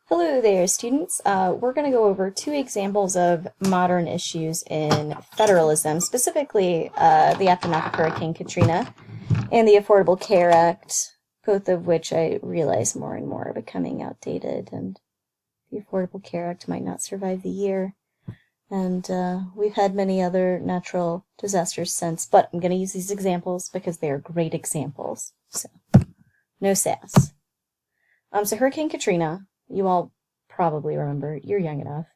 Hello there, students. We're going to go over two examples of modern issues in federalism, specifically the aftermath of Hurricane Katrina and the Affordable Care Act, both of which I realize more and more are becoming outdated, and the Affordable Care Act might not survive the year. And we've had many other natural disasters since, but I'm going to use these examples because they are great examples. So, no sass. So Hurricane Katrina, you all probably remember, you're young enough,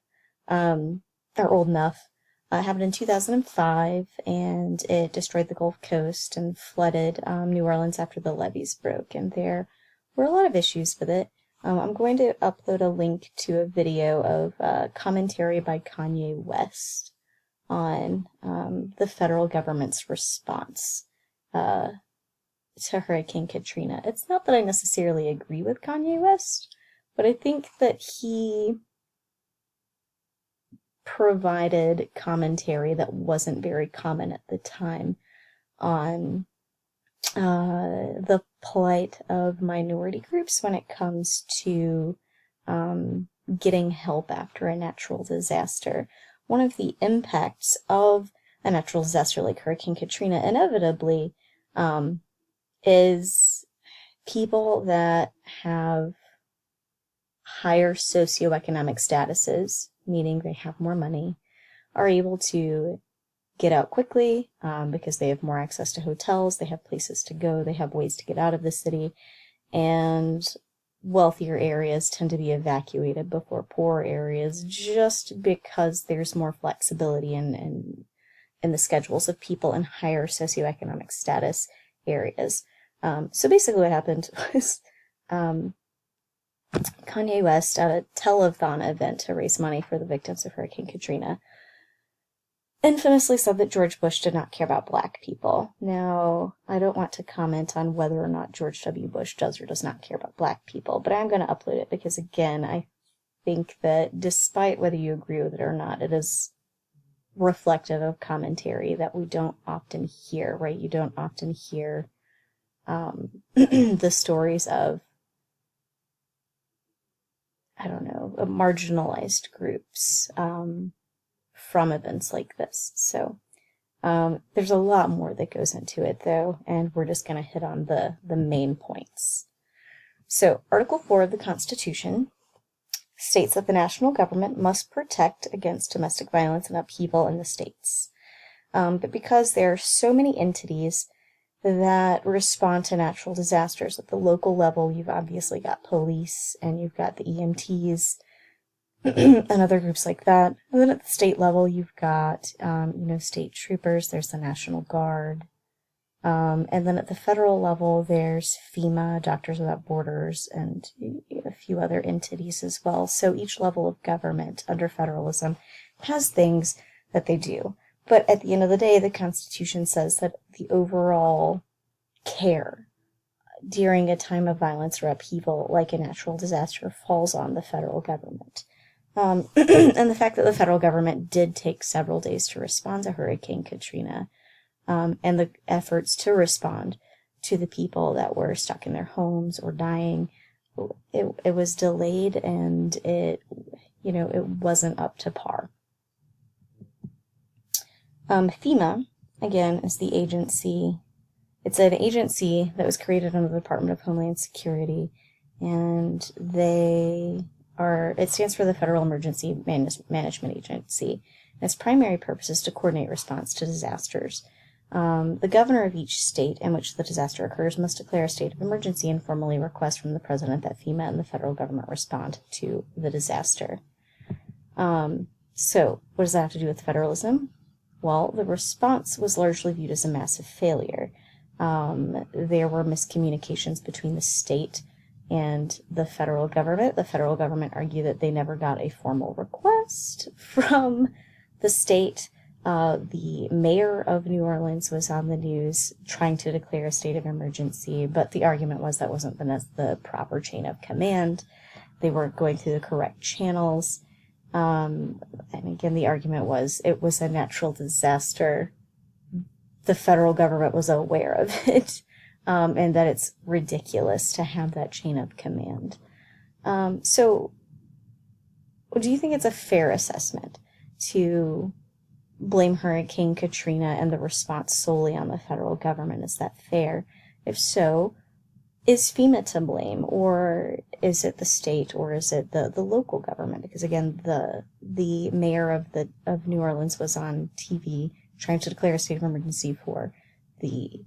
or old enough. It happened in 2005, and it destroyed the Gulf Coast and flooded New Orleans after the levees broke, and there were a lot of issues with it. I'm going to upload a link to a video of commentary by Kanye West on the federal government's response to Hurricane Katrina. It's not that I necessarily agree with Kanye West, but I think that he provided commentary that wasn't very common at the time on the plight of minority groups when it comes to getting help after a natural disaster. One of the impacts of a natural disaster like Hurricane Katrina inevitably is people that have higher socioeconomic statuses, meaning they have more money, are able to get out quickly because they have more access to hotels, they have places to go, they have ways to get out of the city, and wealthier areas tend to be evacuated before poor areas just because there's more flexibility in the schedules of people in higher socioeconomic status areas. So basically what happened was Kanye West at a telethon event to raise money for the victims of Hurricane Katrina infamously said that George Bush did not care about black people. Now, I don't want to comment on whether or not George W. Bush does or does not care about black people, but I'm going to upload it because, again, I think that despite whether you agree with it or not, it is reflective of commentary that we don't often hear, right? You don't often hear the stories of, I don't know, marginalized groups from events like this. So there's a lot more that goes into it, though, and we're just going to hit on the main points. So Article 4 of the Constitution states that the national government must protect against domestic violence and upheaval in the states. But because there are so many entities that respond to natural disasters. At the local level, you've obviously got police, and you've got the EMTs, and other groups like that. And then at the state level, you've got, state troopers, there's the National Guard. And then at the federal level, there's FEMA, Doctors Without Borders, and a few other entities as well. So each level of government under federalism has things that they do. But at the end of the day, the Constitution says that the overall care during a time of violence or upheaval, like a natural disaster, falls on the federal government. And the fact that the federal government did take several days to respond to Hurricane Katrina, and the efforts to respond to the people that were stuck in their homes or dying, it was delayed, and it wasn't up to par. FEMA, again, is the agency. It's an agency that was created under the Department of Homeland Security, and it stands for the Federal Emergency Management Agency. And its primary purpose is to coordinate response to disasters. The governor of each state in which the disaster occurs must declare a state of emergency and formally request from the president that FEMA and the federal government respond to the disaster. So, what does that have to do with federalism? Well, the response was largely viewed as a massive failure. There were miscommunications between the state and the federal government. The federal government argued that they never got a formal request from the state. The mayor of New Orleans was on the news trying to declare a state of emergency, but the argument was that wasn't the proper chain of command. They weren't going through the correct channels. And again, the argument was it was a natural disaster. The federal government was aware of it, and that it's ridiculous to have that chain of command. So do you think it's a fair assessment to blame Hurricane Katrina and the response solely on the federal government? Is that fair? If so, is FEMA to blame, or is it the state, or is it the local government? Because again, the mayor of New Orleans was on TV trying to declare a state of emergency for the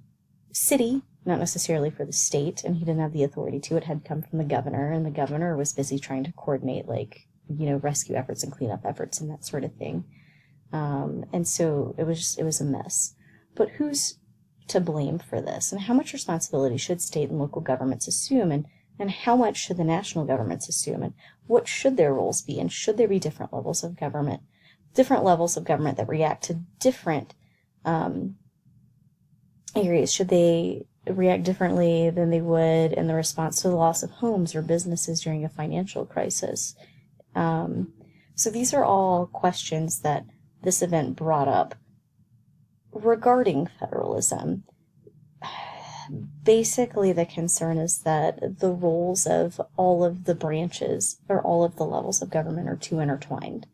city, not necessarily for the state, and he didn't have the authority to. It had come from the governor, and the governor was busy trying to coordinate, like, rescue efforts and cleanup efforts and that sort of thing. And so it was a mess. But who's to blame for this? And how much responsibility should state and local governments assume? And how much should the national governments assume? And what should their roles be? And should there be different levels of government that react to different areas? Should they react differently than they would in the response to the loss of homes or businesses during a financial crisis? So these are all questions that this event brought up regarding federalism. Basically, the concern is that the roles of all of the branches or all of the levels of government are too intertwined.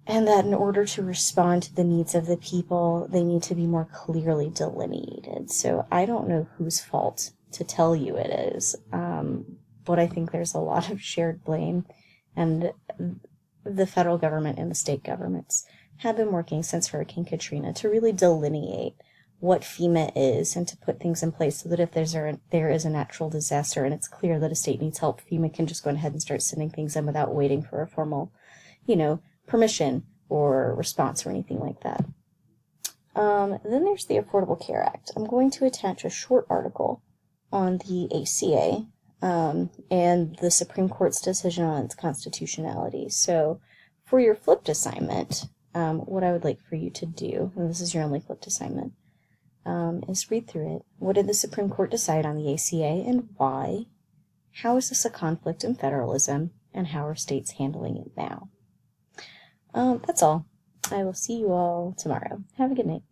And that in order to respond to the needs of the people, they need to be more clearly delineated. So I don't know whose fault to tell you it is, but I think there's a lot of shared blame. And the federal government and the state governments have been working since Hurricane Katrina to really delineate what FEMA is and to put things in place so that if there is a natural disaster and it's clear that a state needs help, FEMA can just go ahead and start sending things in without waiting for a formal, permission or response or anything like that. Then there's the Affordable Care Act. I'm going to attach a short article on the ACA and the Supreme Court's decision on its constitutionality. So for your flipped assignment, what I would like for you to do, and this is your only flipped assignment, is read through it. What did the Supreme Court decide on the ACA and why? How is this a conflict in federalism? And how are states handling it now? That's all. I will see you all tomorrow. Have a good night.